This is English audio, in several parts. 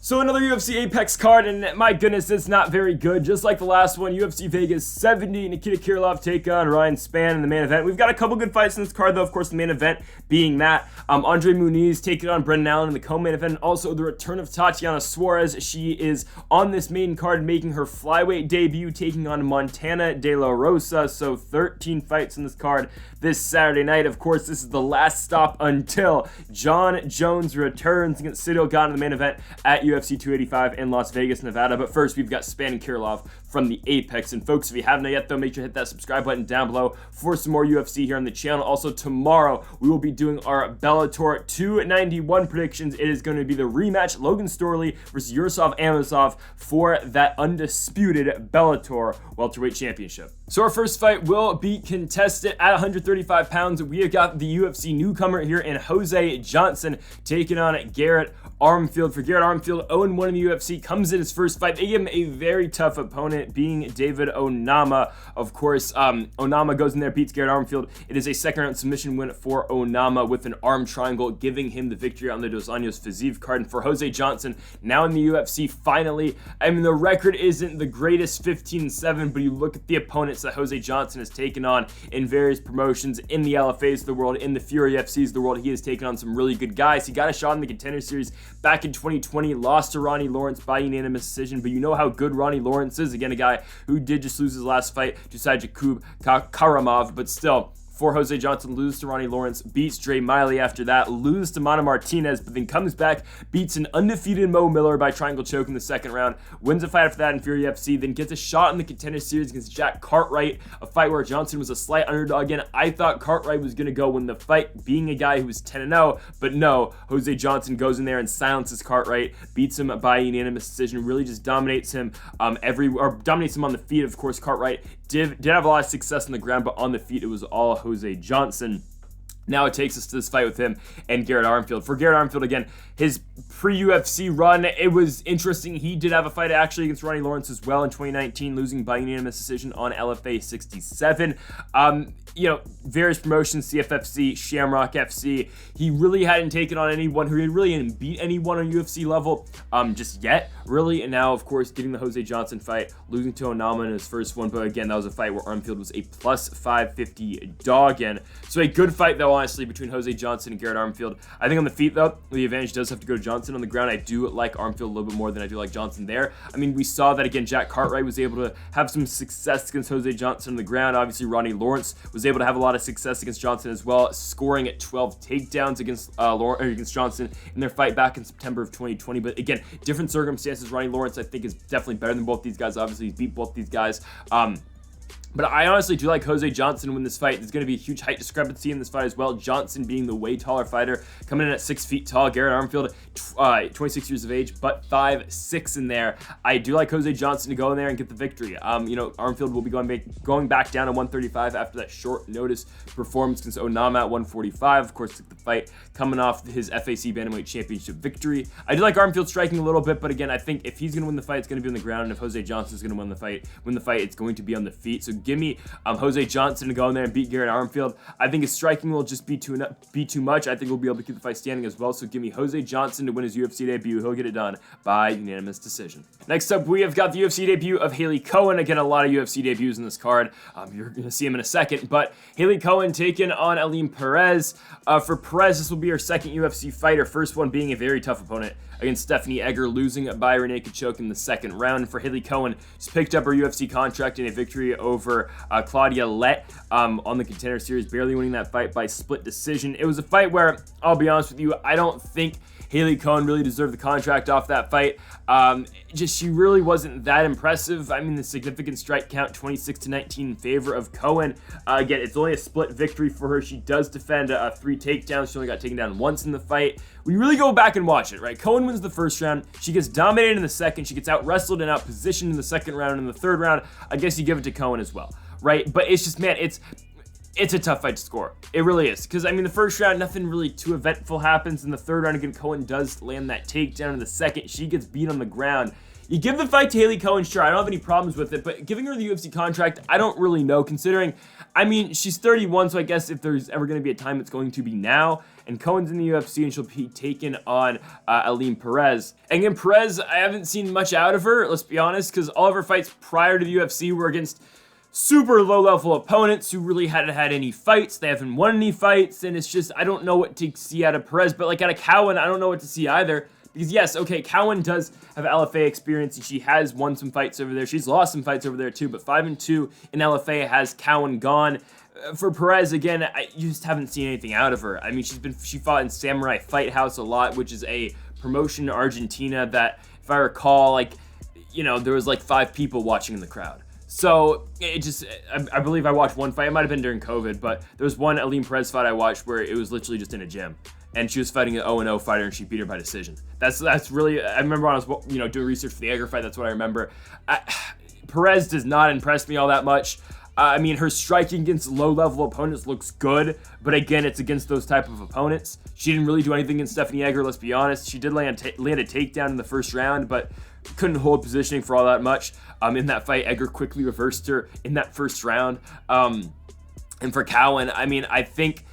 So another UFC Apex card, and my goodness, it's not very good. Just like the last one, UFC Vegas 70, Nikita Krylov take on Ryan Spann in the main event. We've got a couple good fights in this card, though. Of course, the main event being that Andre Muniz taking on Brendan Allen in the co-main event, and also the return of Tatiana Suarez. She is on this main card making her flyweight debut, taking on Montana De La Rosa. So 13 fights in this card this Saturday night. Of course, this is the last stop until John Jones returns against Cyril Gane in the main event at UFC 285 in Las Vegas, Nevada. But first, we've got Spann and Krylov from the Apex. And folks, if you haven't yet, though, make sure to hit that subscribe button down below for some more UFC here on the channel. Also, tomorrow, we will be doing our Bellator 291 predictions. It is going to be the rematch, Logan Storley versus Yaroslav Amosov for that undisputed Bellator welterweight championship. So our first fight will be contested at 135 pounds. We have got the UFC newcomer here in Jose Johnson taking on Garrett Armfield. For Garrett Armfield, 0-1 in the UFC, comes in his first fight. They give him a very tough opponent, being David Onama. Of course, Onama goes in there, beats Garrett Armfield. It is a second-round submission win for Onama with an arm triangle, giving him the victory on the Dos Anjos Fiziev card. And for Jose Johnson, now in the UFC, finally, I mean, the record isn't the greatest, 15-7, but you look at the opponents that Jose Johnson has taken on in various promotions, in the LFAs of the world, in the Fury FCs of the world. He has taken on some really good guys. He got a shot in the Contender Series back in 2020, lost to Ronnie Lawrence by unanimous decision, but you know how good Ronnie Lawrence is. Again, a guy who did just lose his last fight to Jakub Karamov, but still, for Jose Johnson, lose to Ronnie Lawrence, beats Dre Miley after that, lose to Mana Martinez, but then comes back, beats an undefeated Mo Miller by triangle choke in the second round, wins a fight after that in Fury FC, then gets a shot in the Contender Series against Jack Cartwright, a fight where Johnson was a slight underdog. Again, I thought Cartwright was going to go win the fight, being a guy who was 10-0, but no, Jose Johnson goes in there and silences Cartwright, beats him by unanimous decision, really just dominates him dominates him on the feet. Of course, Cartwright did have a lot of success on the ground, but on the feet, it was all Jose Johnson. Now it takes us to this fight with him and Garrett Armfield. For Garrett Armfield, again, his pre-UFC run, it was interesting. He did have a fight actually against Ronnie Lawrence as well in 2019, losing by unanimous decision on LFA 67. Various promotions, CFFC, Shamrock FC. He really hadn't taken on anyone who really hadn't beat anyone on UFC level just yet, really. And now, of course, getting the Jose Johnson fight, losing to Onama in his first one. But again, that was a fight where Armfield was a plus 550 dog in. So a good fight, though, honestly, between Jose Johnson and Garrett Armfield. I think on the feet, though, the advantage does have to go to Johnson. On the ground, I do like Armfield a little bit more than I do like Johnson there. I mean, we saw that, again, Jack Cartwright was able to have some success against Jose Johnson on the ground. Obviously, Ronnie Lawrence was able to have a lot of success against Johnson as well, scoring at 12 takedowns against Johnson in their fight back in September of 2020. But again, different circumstances. Ronnie Lawrence, I think, is definitely better than both these guys. Obviously, he's beat both these guys. But I honestly do like Jose Johnson to win this fight. There's going to be a huge height discrepancy in this fight as well. Johnson being the way taller fighter, coming in at 6 feet tall. Garrett Armfield, 26 years of age, but 5'6" in there. I do like Jose Johnson to go in there and get the victory. Armfield will be going back down to 135 after that short notice performance against Onama at 145. Of course, took the fight coming off his FAC Bantamweight Championship victory. I do like Armfield striking a little bit, but again, I think if he's going to win the fight, it's going to be on the ground, and if Jose Johnson is going to win the fight, it's going to be on the feet. So give me Jose Johnson to go in there and beat Garrett Armfield. I think his striking will just be too much. I think we'll be able to keep the fight standing as well. So give me Jose Johnson to win his UFC debut. He'll get it done by unanimous decision. Next up, we have got the UFC debut of Haley Cowan. Again, a lot of UFC debuts in this card. You're going to see him in a second. But Haley Cowan taking on Perez. For Perez, this will be her second UFC fight. Her first one being a very tough opponent against Stephanie Egger, losing by rear naked choke in the second round. For Haley Cowan, she's picked up her UFC contract in a victory over Claudia Lett on the Contender Series, barely winning that fight by split decision. It was a fight where, I'll be honest with you, I don't think Haley Cowan really deserved the contract off that fight. She really wasn't that impressive. I mean, the significant strike count, 26-19 in favor of Cowan. Again, it's only a split victory for her. She does defend 3 takedowns. She only got taken down once in the fight. When you really go back and watch it, right? Cowan wins the first round. She gets dominated in the second. She gets out-wrestled and out-positioned in the second round. And in the third round, I guess you give it to Cowan as well, right? But it's just, man, it's a tough fight to score. It really is. Because, I mean, the first round, nothing really too eventful happens. In the third round, again, Cowan does land that takedown. In the second, she gets beat on the ground. You give the fight to Haley Cowan, sure, I don't have any problems with it, but giving her the UFC contract, I don't really know, considering, I mean, she's 31, so I guess if there's ever going to be a time, it's going to be now, and Cowan's in the UFC, and she'll be taken on Perez. And again, Perez, I haven't seen much out of her, let's be honest, because all of her fights prior to the UFC were against super low-level opponents who really hadn't had any fights. They haven't won any fights, and it's just, I don't know what to see out of Perez, but like out of Cowan, I don't know what to see either. Because yes, okay, Cowan does have LFA experience, and she has won some fights over there. She's lost some fights over there too, but 5-2 in LFA has Cowan gone. For Perez, again, you just haven't seen anything out of her. I mean, she fought in Samurai Fight House a lot, which is a promotion in Argentina that, if I recall, like, you know, there was like 5 people watching in the crowd. So, it just, I believe I watched one fight, it might have been during COVID, but there was one Aline Perez fight I watched where it was literally just in a gym. And she was fighting an 0-0 fighter, and she beat her by decision. That's really, I remember when I was, you know, doing research for the Egger fight, that's what I remember. Perez does not impress me all that much. I mean, her striking against low-level opponents looks good, but again, it's against those type of opponents. She didn't really do anything against Stephanie Egger, let's be honest. She did land a takedown in the first round, but couldn't hold positioning for all that much. In that fight, Egger quickly reversed her in that first round. And for Cowan, I mean, I think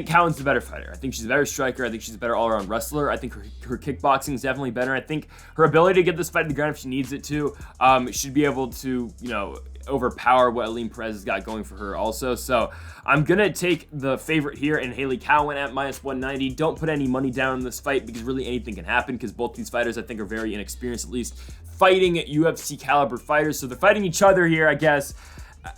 Cowan's the better fighter. I think she's a better striker. I think she's a better all-around wrestler. I think her kickboxing is definitely better. I think her ability to get this fight to the ground if she needs it to should be able to, you know, overpower what Aline Perez has got going for her also. So I'm going to take the favorite here in Haley Cowan at -190. Don't put any money down in this fight because really anything can happen because both these fighters I think are very inexperienced, at least fighting UFC caliber fighters. So they're fighting each other here, I guess.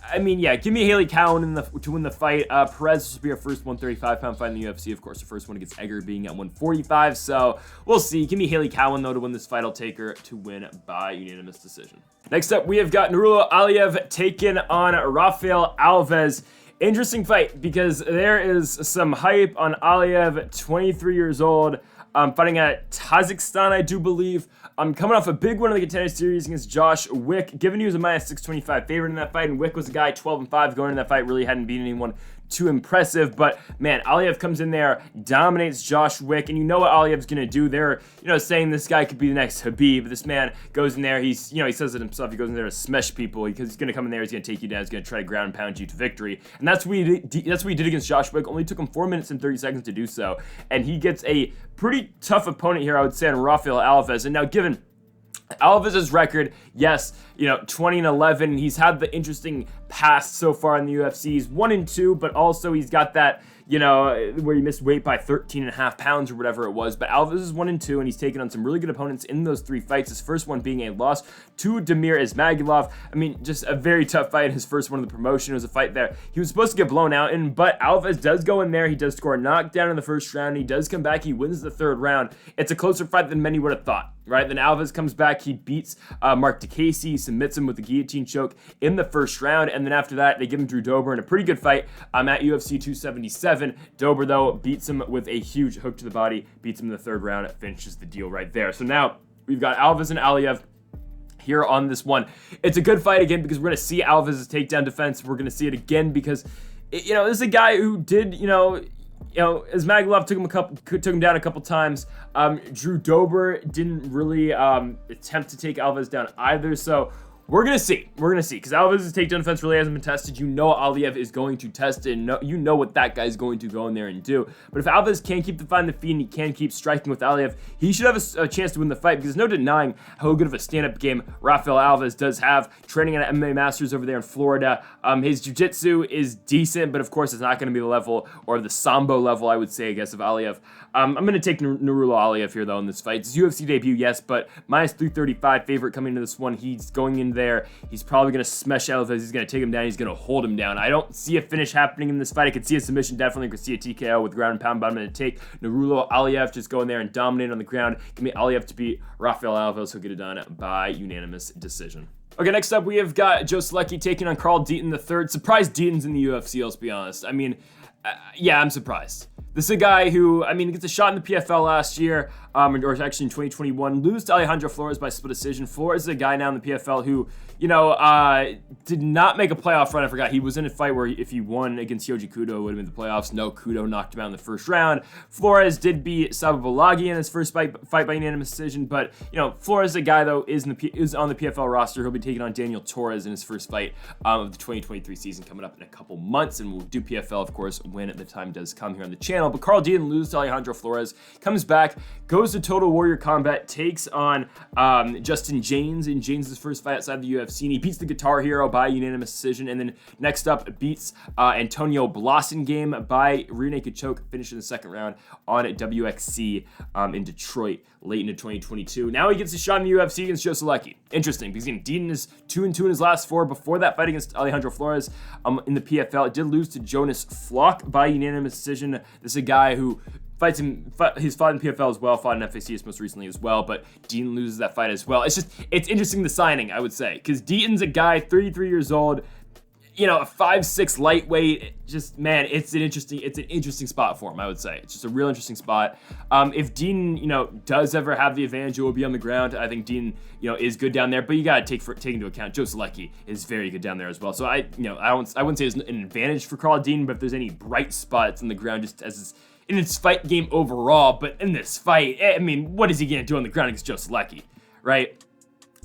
I mean, yeah, give me Haley Cowan to win the fight. Perez will be our first 135-pound fight in the UFC. Of course, the first one against Egger being at 145. So we'll see. Give me Haley Cowan, though, to win this fight. I'll take her to win by unanimous decision. Next up, we have got Aliev taking on Rafael Alves. Interesting fight because there is some hype on Aliev, 23 years old. Fighting at Kazakhstan, I do believe. Coming off a big win in the Contender Series against Josh Wick, given he was a -625 favorite in that fight, and Wick was a guy 12-5 going in that fight, really hadn't beaten anyone too impressive. But man, Aliev comes in there, dominates Josh Wick, and you know what Aliev's gonna do. They're, you know, saying this guy could be the next Khabib. This man goes in there, he's, you know, he says it himself, he goes in there to smash people because he's gonna come in there, he's gonna take you down, he's gonna try to ground and pound you to victory. And that's what he did against Josh Wick. Only took him 4 minutes and 30 seconds to do so. And he gets a pretty tough opponent here, I would say, on Rafael Alves. And now given Alves' record, yes, you know, 20-11. He's had the interesting past so far in the UFC. He's 1-2, but also he's got that, you know, where he missed weight by 13.5 pounds or whatever it was. But Alves is 1-2, and he's taken on some really good opponents in those 3 fights. His first one being a loss to Damir Ismagulov. I mean, just a very tough fight. His first one of the promotion was a fight there he was supposed to get blown out in, but Alves does go in there. He does score a knockdown in the first round. He does come back. He wins the 3rd round. It's a closer fight than many would have thought, right? Then Alves comes back. He beats Mark DeCasey. He submits him with a guillotine choke in the first round, and then after that, they give him Drew Dober in a pretty good fight at UFC 277. Dober, though, beats him with a huge hook to the body, beats him in the 3rd round, finishes the deal right there. So now we've got Alves and Aliev here on this one. It's a good fight again because we're going to see Alves' takedown defense. We're going to see it again because, you know, this is a guy who did, you know, Ismagulov took him down a couple times. Drew Dober didn't really attempt to take Alves down either. So we're going to see. Because Alves' takedown defense really hasn't been tested. You know Aliev is going to test it. And you know what that guy's going to go in there and do. But if Alves can keep the fight on the feet and he can keep striking with Aliev, he should have a chance to win the fight because there's no denying how good of a stand-up game Rafael Alves does have. Training at MMA Masters over there in Florida. His jiu-jitsu is decent, but of course it's not going to be the level or the Sambo level, I would say, I guess, of Aliev. I'm going to take Nurullo Aliev here, though, in this fight. It's UFC debut, yes, but -335 favorite coming into this one. He's going in there. He's probably going to smash Alves. He's going to take him down. He's going to hold him down. I don't see a finish happening in this fight. I could see a submission, definitely. I could see a TKO with ground and pound, but I'm going to take Nurullo Aliev. Just go in there and dominate on the ground. Give me Aliev to beat Rafael Alves. He'll get it done by unanimous decision. Okay, next up, we have got Joe Solecki taking on Deaton III. Surprised Deaton's in the UFC, let's be honest. I mean, yeah, I'm surprised. This is a guy who, I mean, gets a shot in the PFL last year. or actually in 2021, lose to Alejandro Flores by split decision. Flores is a guy now in the PFL who, did not make a playoff run. I forgot he was in a fight where if he won against Yoji Kudo, it would have been the playoffs. No, Kudo knocked him out in the first round. Flores did beat Sababalagi in his first fight by unanimous decision, but Flores, a guy though, is on the PFL roster. He'll be taking on Daniel Torres in his first fight of the 2023 season coming up in a couple months, and we'll do PFL, of course, when the time does come here on the channel. But Carl Deaton loses to Alejandro Flores, comes back, goes to Total Warrior Combat, takes on Justin James in James' first fight outside the UFC, and he beats the Guitar Hero by unanimous decision, and then next up beats Antonio Blossengame by rear naked choke, finishing the second round on WXC in Detroit late into 2022. Now he gets a shot in the UFC against Joe Solecki. Interesting, because Deaton is 2-2 in his last 4. Before that fight against Alejandro Flores in the PFL, it did lose to Jonas Flock by unanimous decision. This is a guy who he's fought in PFL as well, fought in FACS most recently as well, but Deaton loses that fight as well. It's interesting, the signing, I would say, because Deaton's a guy, 33 years old, a 5'6" lightweight. It's an interesting spot for him, I would say. It's just a real interesting spot. If Deaton, does ever have the advantage, it will be on the ground. I think Deaton, is good down there, but you gotta take into account Joe Solecki is very good down there as well. So I wouldn't say it's an advantage for Carl Deaton, but if there's any bright spots on the ground, just as in its fight game overall, but in this fight, what is he gonna do on the ground against Joe Solecki, right?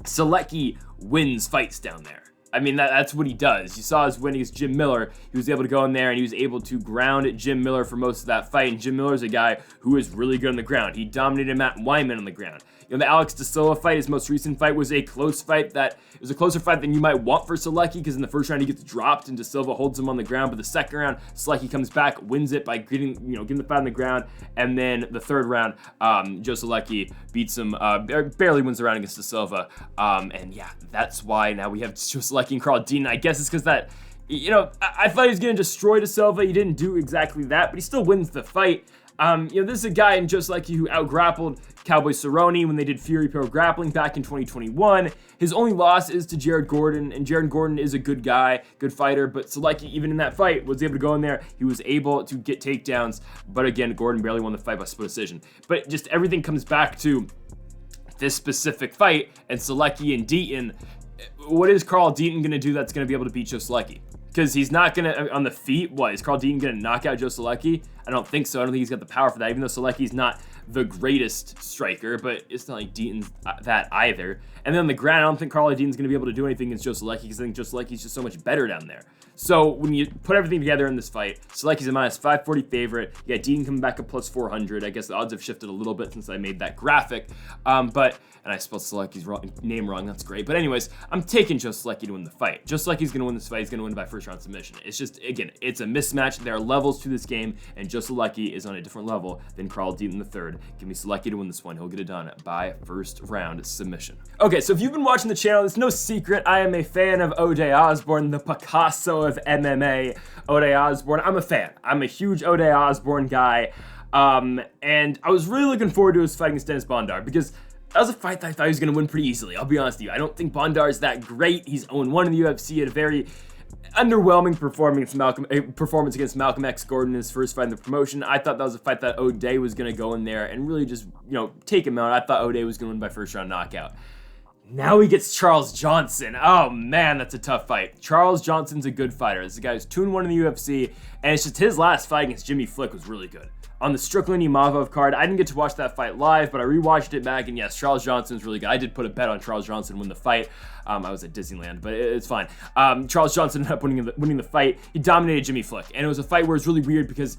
Solecki wins fights down there. That's what he does. You saw his win against Jim Miller. He was able to go in there and he was able to ground Jim Miller for most of that fight. And Jim Miller's a guy who is really good on the ground. He dominated Matt Wyman on the ground. The Alex De Silva fight, his most recent fight, was a close fight. It was a closer fight than you might want for Solecki, because in the first round he gets dropped and De Silva holds him on the ground. But the second round, Solecki comes back, wins it by getting the fight on the ground. And then the third round, Joe Solecki beats him, barely wins the round against De Silva. And yeah, that's why now we have Joe Solecki and Carl Deaton. I guess it's because that, I thought he was going to destroy De Silva. He didn't do exactly that, but he still wins the fight. This is a guy in just like who out-grappled Cowboy Cerrone when they did Fury Pro Grappling back in 2021. His only loss is to Jared Gordon, and Jared Gordon is a good guy, good fighter, but Solecki, even in that fight, was able to go in there. He was able to get takedowns, but again, Gordon barely won the fight by split decision. But just everything comes back to this specific fight, and Solecki and Deaton. What is Carl Deaton going to do that's going to be able to beat Joe Solecki? Because he's not going to, on the feet, is Carl Deaton going to knock out Joe Solecki? I don't think so. I don't think he's got the power for that, even though Solecki's not the greatest striker, but it's not like Deaton's that either. And then on the ground, I don't think Carl Deaton's going to be able to do anything against Joe Solecki, because I think Joe Solecki's just so much better down there. So when you put everything together in this fight, Solecki's a minus 540 favorite. You got Deaton coming back at plus 400. I guess the odds have shifted a little bit since I made that graphic. And I spelled Solecki's name wrong. That's great. But anyways, I'm taking Joe Solecki to win the fight. Joe Solecki's going to win this fight. He's going to win by first round submission. It's just, again, it's a mismatch. There are levels to this game, and Joe Solecki is on a different level than Carl Deaton III. Give me Solecki to win this one. He'll get it done by first round submission. Okay, so if you've been watching the channel, it's no secret I am a fan of Ode Osbourne, the Picasso of MMA. Ode Osbourne, I'm a fan. I'm a huge Ode Osbourne guy. And I was really looking forward to his fight against Dennis Bondar, because that was a fight that I thought he was going to win pretty easily. I'll be honest with you. I don't think Bondar is that great. He's 0-1 in the UFC at a very underwhelming performance against Malcolm X Gordon in his first fight in the promotion. I thought that was a fight that Ode was going to go in there and really just, take him out. I thought Ode was going to win by first round knockout. Now he gets Charles Johnson. Oh man, that's a tough fight. Charles Johnson's a good fighter. This guy who's 2-1 in the UFC, and it's just his last fight against Jimmy Flick was really good. On the Strickland Imavov card, I didn't get to watch that fight live, but I rewatched it back, and yes, Charles Johnson's really good. I did put a bet on Charles Johnson win the fight. I was at Disneyland, but it's fine. Charles Johnson ended up winning the fight. He dominated Jimmy Flick, and it was a fight where it's really weird because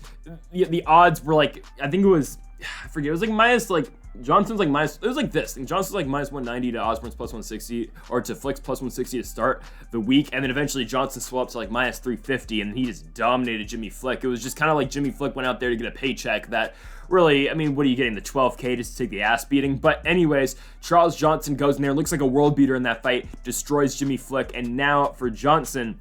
the odds were like, I think it was, I forget, it was like minus, like, Johnson's like minus, it was like this. And Johnson's like minus 190 to Osbourne's plus 160, or to Flick's plus 160 to start the week. And then eventually Johnson swelled up to like minus 350, and he just dominated Jimmy Flick. It was just kind of like Jimmy Flick went out there to get a paycheck that really, what are you getting, the 12K just to take the ass beating? But anyways, Charles Johnson goes in there, looks like a world beater in that fight, destroys Jimmy Flick. And now for Johnson,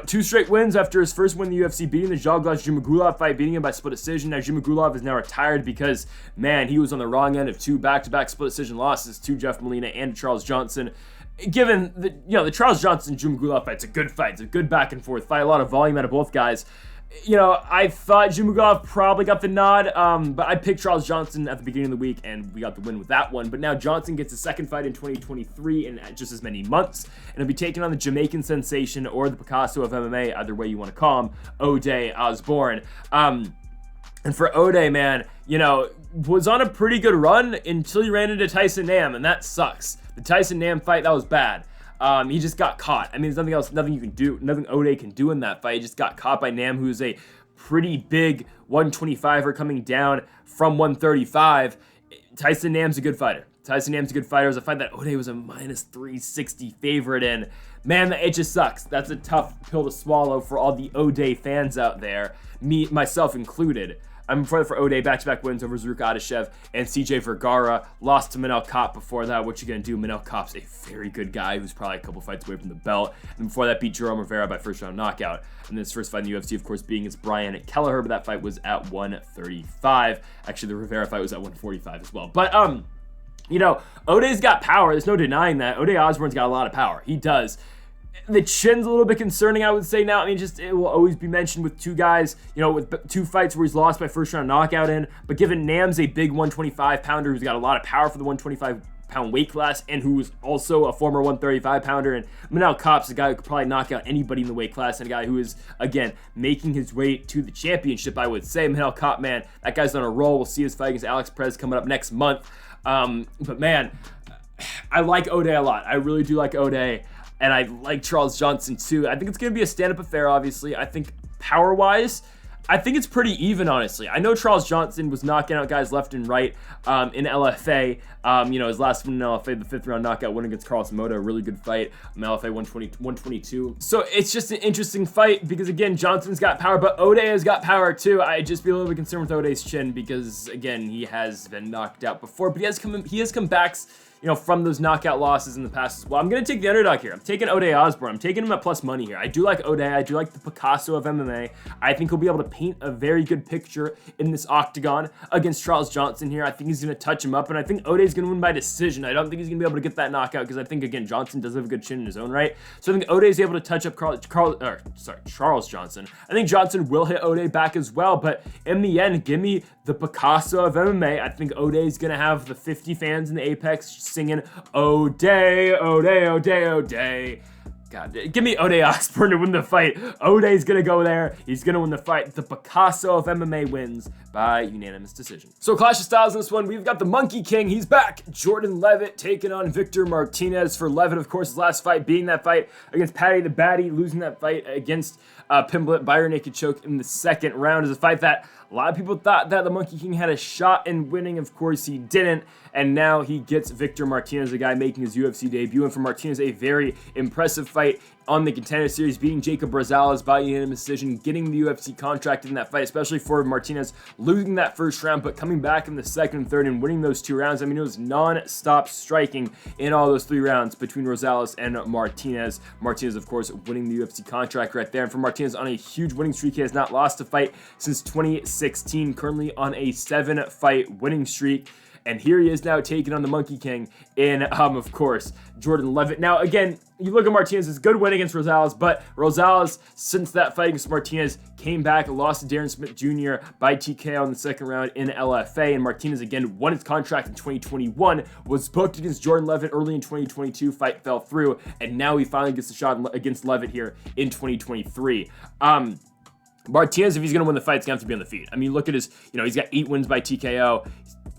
2 straight wins after his first win in the UFC, beating the Zhalgas Zhumagulov fight, beating him by split decision. Now Zhumagulov is now retired because, man, he was on the wrong end of 2 back-to-back split decision losses to Jeff Molina and to Charles Johnson. Given the Charles Johnson Zhumagulov fight, it's a good fight. It's a good back and forth fight. A lot of volume out of both guys. You know, I thought Zhumagov probably got the nod, but I picked Charles Johnson at the beginning of the week, and we got the win with that one. But now Johnson gets a second fight in 2023 in just as many months, and he'll be taking on the Jamaican sensation or the Picasso of MMA, either way you want to call him, Ode Osbourne. And for Ode, man, you know, was on a pretty good run until he ran into Tyson Nam, and that sucks. The Tyson Nam fight, that was bad. He just got caught. I mean, there's nothing else, nothing you can do, nothing Ode can do in that fight. He just got caught by Nam, who's a pretty big 125er coming down from 135. Tyson Nam's a good fighter. Tyson Nam's a good fighter. It was a fight that Ode was a minus 360 favorite in. Man, it just sucks. That's a tough pill to swallow for all the Ode fans out there, me, myself included. I'm for Ode, back-to-back wins over Zaruk Adeshev and CJ Vergara. Lost to Manel Kopp before that. What you gonna do? Manel Kopp's a very good guy who's probably a couple fights away from the belt. And before that, beat Jerome Rivera by first-round knockout. And then his first fight in the UFC, of course, being against Brian Kelleher, but that fight was at 135. Actually, the Rivera fight was at 145 as well. But, you know, Ode's got power. There's no denying that. Ode Osbourne's got a lot of power. He does. The chin's a little bit concerning, I would say now. I mean, just it will always be mentioned with two guys, you know, with two fights where he's lost by first-round knockout in. But given Nam's a big 125-pounder who's got a lot of power for the 125-pound weight class and who is also a former 135-pounder, and Manel Kopp's a guy who could probably knock out anybody in the weight class, and a guy who is, again, making his way to the championship, I would say. Manel Kopp, man, that guy's on a roll. We'll see his fight against Alex Perez coming up next month. But, man, I like Ode a lot. I really do like Ode. And I like Charles Johnson too. I think it's going to be a stand-up affair, obviously. I think power-wise, I think it's pretty even, honestly. I know Charles Johnson was knocking out guys left and right in LFA. You know, his last win in LFA, the fifth-round knockout win against Carlos Moda, a really good fight. LFA 122. So it's just an interesting fight because, again, Johnson's got power, but Ode has got power too. I'd just be a little bit concerned with Ode's chin because, again, he has been knocked out before, but he has come back, you know, from those knockout losses in the past as well. I'm going to take the underdog here. I'm taking Ode Osbourne. I'm taking him at plus money here. I do like Ode. I do like the Picasso of MMA. I think he'll be able to paint a very good picture in this octagon against Charles Johnson here. I think he's going to touch him up, and I think Ode's going to win by decision. I don't think he's going to be able to get that knockout because I think, again, Johnson does have a good chin in his own right. So I think Ode is able to touch up Charles Johnson. I think Johnson will hit Ode back as well, but in the end, give me the Picasso of MMA. I think Ode is going to have the 50 fans in the Apex singing Ode, Ode, Ode, Ode. God, give me Ode Osbourne to win the fight. Ode's gonna go there. He's gonna win the fight. The Picasso of MMA wins by unanimous decision. So Clash of Styles in this one, we've got the Monkey King. He's back. Jordan Leavitt taking on Victor Martinez. For Leavitt, of course, his last fight being that fight against Patty the Baddie, losing that fight against Pimblett by rear naked choke in the second round. Is a fight that a lot of people thought that the Monkey King had a shot in winning. Of course, he didn't. And now he gets Victor Martinez, a guy making his UFC debut. And for Martinez, a very impressive fight on the Contender Series, beating Jacob Rosales by unanimous decision, getting the UFC contract in that fight, especially for Martinez, losing that first round, but coming back in the second and third and winning those two rounds. I mean, it was non-stop striking in all those three rounds between Rosales and Martinez. Martinez, of course, winning the UFC contract right there. And for Martinez, on a huge winning streak, he has not lost a fight since 2016, currently on a 7-fight winning streak. And here he is now taking on the Monkey King in, of course, Jordan Leavitt. Now, again, you look at Martinez, it's a good win against Rosales, but Rosales, since that fight against Martinez, came back, lost to Darren Smith Jr. by TKO in the second round in LFA. And Martinez, again, won his contract in 2021, was booked against Jordan Leavitt early in 2022, fight fell through, and now he finally gets a shot against Leavitt here in 2023. Martinez, if he's going to win the fight, it's going to have to be on the feet. I mean, look at his, you know, he's got 8 wins by TKO,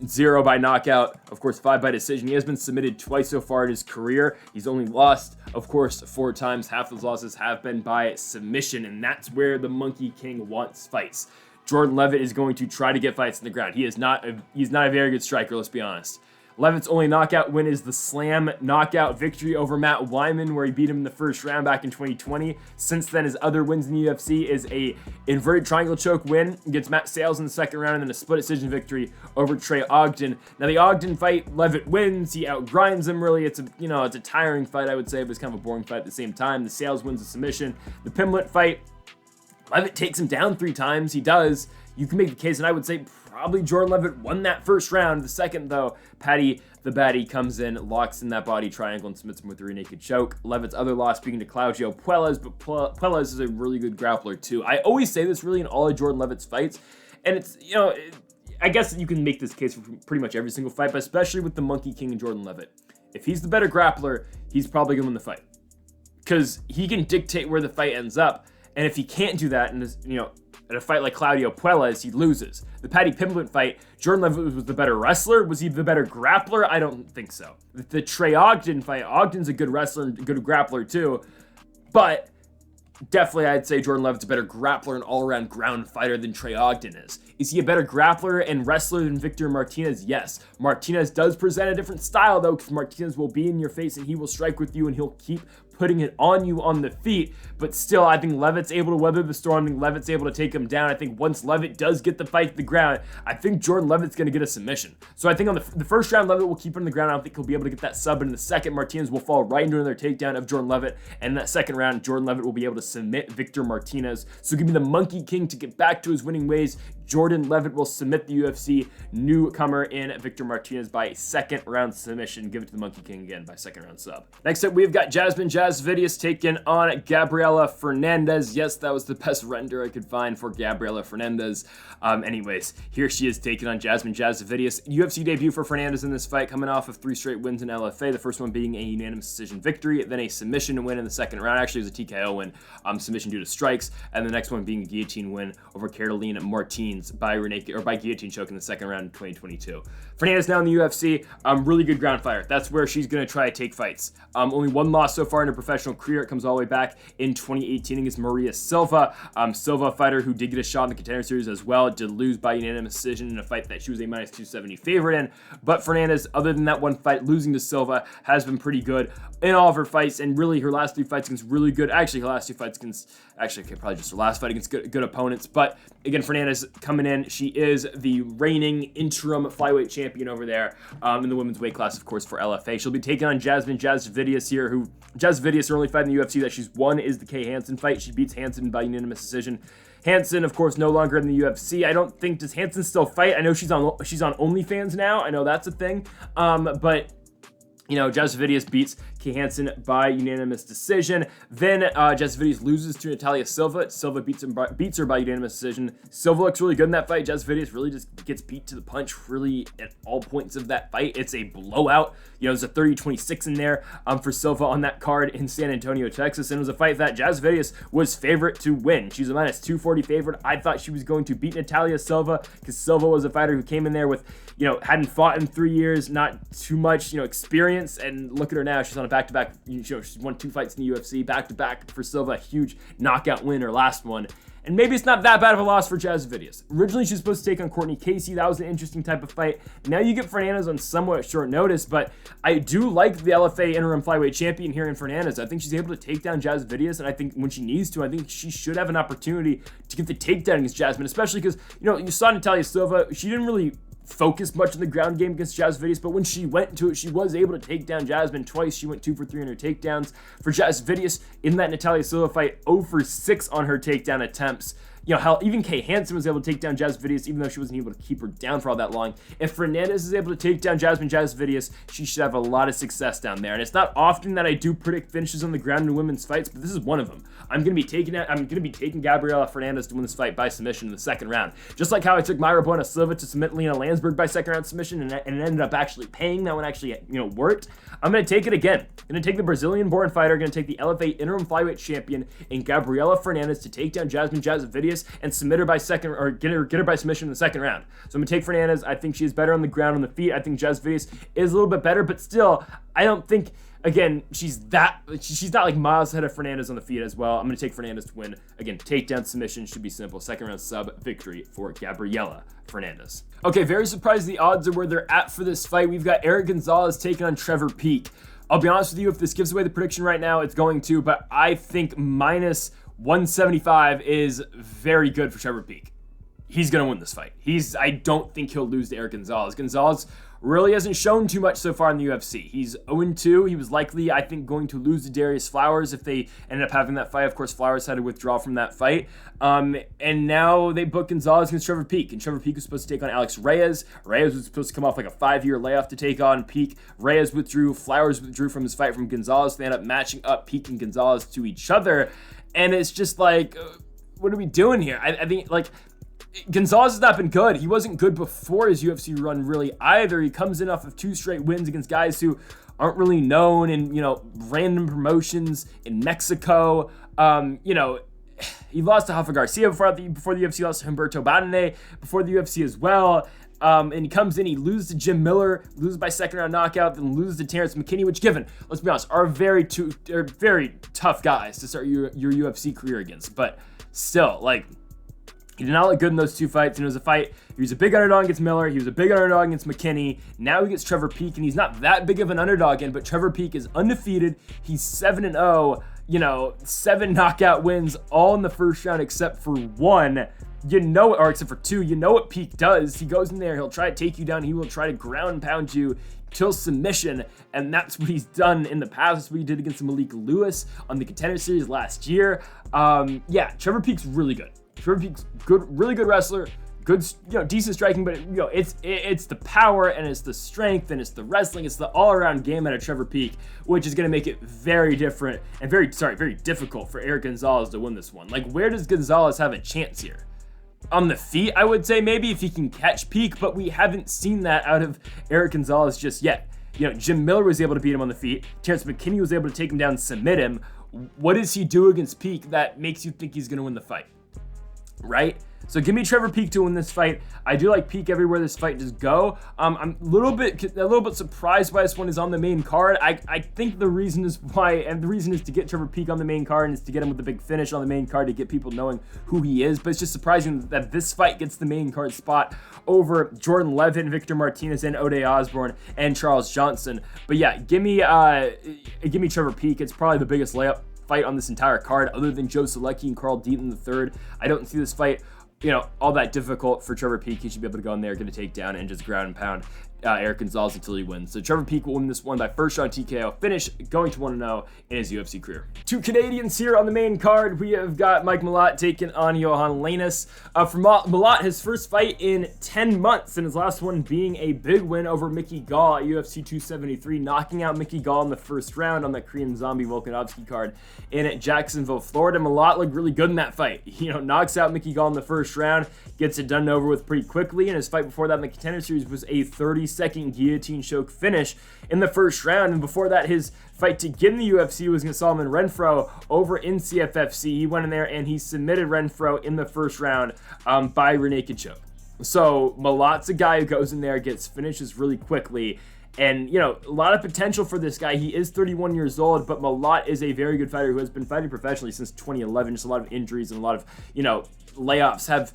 0 by knockout, of course, 5 by decision. He has been submitted twice so far in his career. He's only lost, of course, 4 times. Half those losses have been by submission, and that's where the Monkey King wants fights. Jordan Leavitt is going to try to get fights in the ground. He's not a very good striker, let's be honest. Leavitt's only knockout win is the slam knockout victory over Matt Wyman, where he beat him in the first round back in 2020. Since then, his other wins in the UFC is a inverted triangle choke win against Matt Sales in the second round, and then a split decision victory over Trey Ogden. Now, the Ogden fight, Leavitt wins. He outgrinds him, really. It's a tiring fight, I would say, but it's kind of a boring fight at the same time. The Sales wins a submission. The Pimblett fight, Leavitt takes him down 3 times. He does. You can make the case, and I would say probably Jordan Leavitt won that first round. The second, though, Paddy the Baddie comes in, locks in that body triangle, and submits him with a rear naked choke. Leavitt's other loss being to Claudio Puelles, but Puelles is a really good grappler too. I always say this really in all of Jordan Leavitt's fights, and it's, I guess you can make this case for pretty much every single fight, but especially with the Monkey King and Jordan Leavitt. If he's the better grappler, he's probably going to win the fight, because he can dictate where the fight ends up, and if he can't do that, and at a fight like Claudio Puelles, he loses. The Paddy Pimblett fight, Jordan Leavitt was the better wrestler. Was he the better grappler? I don't think so. The Trey Ogden fight, Ogden's a good wrestler and good grappler too, but definitely I'd say Jordan Leavitt's a better grappler and all-around ground fighter than Trey Ogden is. Is he a better grappler and wrestler than Victor Martinez? Yes. Martinez does present a different style though, because Martinez will be in your face and he will strike with you and he'll keep putting it on you on the feet, but still, I think Leavitt's able to weather the storm. I think Leavitt's able to take him down. I think once Leavitt does get the fight to the ground, I think Jordan Leavitt's going to get a submission. So I think on the first round, Leavitt will keep it on the ground. I don't think he'll be able to get that sub, and in the second, Martinez will fall right into another takedown of Jordan Leavitt, and in that second round, Jordan Leavitt will be able to submit Victor Martinez. So give me the Monkey King to get back to his winning ways. Jordan Leavitt will submit the UFC newcomer in Victor Martinez by a second round submission. Give it to the Monkey King again by second round sub. Next up, we've got Jasudavicius taking on Gabriela Fernandes. Yes, that was the best render I could find for Gabriela Fernandes. Anyways, here she is taking on Jasudavicius. UFC debut for Fernandes in this fight, coming off of 3 straight wins in LFA. The first one being a unanimous decision victory, then a submission win in the second round. Actually, it was a TKO win, submission due to strikes, and the next one being a guillotine win over Caroline Martins by guillotine choke in the second round in 2022. Fernandes now in the UFC, really good ground fighter. That's where she's going to try to take fights. Only one loss so far in her professional career. It comes all the way back in 2018 against Maria Silva. Silva, fighter who did get a shot in the Contender Series as well, did lose by unanimous decision in a fight that she was a minus 270 favorite in. But Fernandes, other than that one fight, losing to Silva, has been pretty good in all of her fights, and really her last 3 fights against really good, actually her last 2 fights against, probably just her last fight against good opponents. But again, Fernandes coming in, she is the reigning interim flyweight champion over there in the women's weight class, of course, for LFA. She'll be taking on Jasudavicius here, who Jasudavicius, her only fight in the UFC that she's won is the Kay Hansen fight. She beats Hansen by unanimous decision. Hansen, of course, no longer in the UFC. I don't think, does Hansen still fight? I know she's on OnlyFans now. I know that's a thing. But Jasudavicius beats Kay Hansen by unanimous decision. Then Jasudavicius loses to Natalia Silva. Silva beats her by unanimous decision. Silva looks really good in that fight. Jasudavicius really just gets beat to the punch really at all points of that fight. It's a blowout. There's a 30-26 in there for Silva on that card in San Antonio, Texas. And it was a fight that Jasudavicius was favorite to win. She's a minus 240 favorite. I thought she was going to beat Natalia Silva because Silva was a fighter who came in there with, hadn't fought in 3 years, not too much, experience. And look at her now. She's on a back-to-back. She's won 2 fights in the UFC, back-to-back for Silva. A huge knockout win, her last one. And maybe it's not that bad of a loss for Jasudavicius. Originally, she was supposed to take on Courtney Casey. That was an interesting type of fight. Now you get Fernandes on somewhat short notice, but I do like the LFA interim flyweight champion here in Fernandes. I think she's able to take down Jasudavicius, and I think when she needs to, I think she should have an opportunity to get the takedown against Jasmine, especially because, you saw Natalia Silva. She didn't really focus much on the ground game against Jasudavicius, but when she went to it, she was able to take down Jasmine twice. She went 2 for 3 on her takedowns. For Jasudavicius, in that Natalia Silva fight, 0 for 6 on her takedown attempts. Hell, even Kay Hansen was able to take down Jasudavicius, even though she wasn't able to keep her down for all that long. If Fernandes is able to take down Jasudavicius, she should have a lot of success down there. And it's not often that I do predict finishes on the ground in women's fights, but this is one of them. I'm gonna be taking Gabriela Fernandes to win this fight by submission in the second round. Just like how I took Mayra Buena Silva to submit Lena Landsberg by second round submission, and it ended up actually paying. That one actually, worked. I'm gonna take it again. I'm gonna take the Brazilian-born fighter, gonna take the LFA interim flyweight champion in Gabriela Fernandes to take down Jasudavicius and submit her by get her by submission in the second round. So I'm gonna take Fernandes. I think she's better on the ground, on the feet. I think Jasudavicius is a little bit better, but still, I don't think. Again, she's not like miles ahead of Fernandes on the feet as well. I'm going to take Fernandes to win. Again, takedown submission should be simple. Second round sub victory for Gabriela Fernandes. Okay, very surprised the odds are where they're at for this fight. We've got Eric Gonzalez taking on Trevor Peek. I'll be honest with you, if this gives away the prediction right now, it's going to, but I think minus 175 is very good for Trevor Peek. He's going to win this fight. I don't think he'll lose to Eric Gonzalez. Gonzalez really hasn't shown too much so far in the UFC. He's 0-2. He was likely, I think, going to lose to Darius Flowers if they ended up having that fight. Of course, Flowers had to withdraw from that fight. And now they book Gonzalez against Trevor Peek. And Trevor Peek was supposed to take on Alex Reyes. Reyes was supposed to come off like a 5-year layoff to take on Peek. Reyes withdrew. Flowers withdrew from his fight from Gonzalez. They end up matching up Peek and Gonzalez to each other. And it's just like, what are we doing here? I think, like, Gonzalez has not been good. He wasn't good before his UFC run really either. He comes in off of 2 straight wins against guys who aren't really known in, random promotions in Mexico. He lost to Rafa Garcia before the UFC, lost to Humberto Badene before the UFC as well. And he comes in, he loses to Jim Miller, loses by second round knockout, then loses to Terrence McKinney, which, given, let's be honest, are very tough guys to start your UFC career against. But still, like, he did not look good in those 2 fights, and it was a fight. He was a big underdog against Miller. He was a big underdog against McKinney. Now he gets Trevor Peek, and he's not that big of an underdog in, but Trevor Peek is undefeated. He's 7-0, 7 knockout wins, all in the first round except for 1. Except for 2. You know what Peek does. He goes in there, he'll try to take you down. He will try to ground and pound you till submission, and that's what he's done in the past. That's what he did against Malik Lewis on the Contender Series last year. Trevor Peek's really good. Trevor Peek's good, really good wrestler, good, decent striking, but it's the power and it's the strength and it's the wrestling, it's the all-around game out of Trevor Peek, which is going to make it very different and very difficult for Eric Gonzalez to win this one. Like, where does Gonzalez have a chance here? On the feet, I would say maybe if he can catch Peek, but we haven't seen that out of Eric Gonzalez just yet. Jim Miller was able to beat him on the feet. Terrence McKinney was able to take him down and submit him. What does he do against Peek that makes you think he's going to win the fight? Right? So give me Trevor Peek to win this fight. I do like Peek everywhere this fight does go. I'm a little bit surprised why this one is on the main card. I think the reason is to get Trevor Peek on the main card and is to get him with the big finish on the main card to get people knowing who he is. But it's just surprising that this fight gets the main card spot over Jordan Leavitt, Victor Martinez, and Ode Osbourne and Charles Johnson. But yeah, give me Trevor Peek. It's probably the biggest layup fight on this entire card, other than Joe Solecki and Carl Deaton III. I don't see this fight all that difficult for Trevor Peek. He should be able to go in there, get a takedown, and just ground and pound Eric Gonzalez until he wins. So Trevor Peek will win this one by first round TKO finish, going to 1-0 in his UFC career. 2 Canadians here on the main card. We have got Mike Mallott taking on Johan Lainesse. For Mallott, his first fight in 10 months, and his last one being a big win over Mickey Gall at UFC 273, knocking out Mickey Gall in the first round on that Korean Zombie Volkanovski card in Jacksonville, Florida. Mallott looked really good in that fight. Knocks out Mickey Gall in the first round, gets it done and over with pretty quickly, and his fight before that in the Contender Series was a 30-second guillotine choke finish in the first round. And before that, his fight to get in the UFC was against Solomon Renfro over in CFFC. He went in there and he submitted Renfro in the first round by rear naked choke. So Mallott's a guy who goes in there, gets finishes really quickly. And, a lot of potential for this guy. He is 31 years old, but Mallott is a very good fighter who has been fighting professionally since 2011. Just a lot of injuries and a lot of, layoffs have,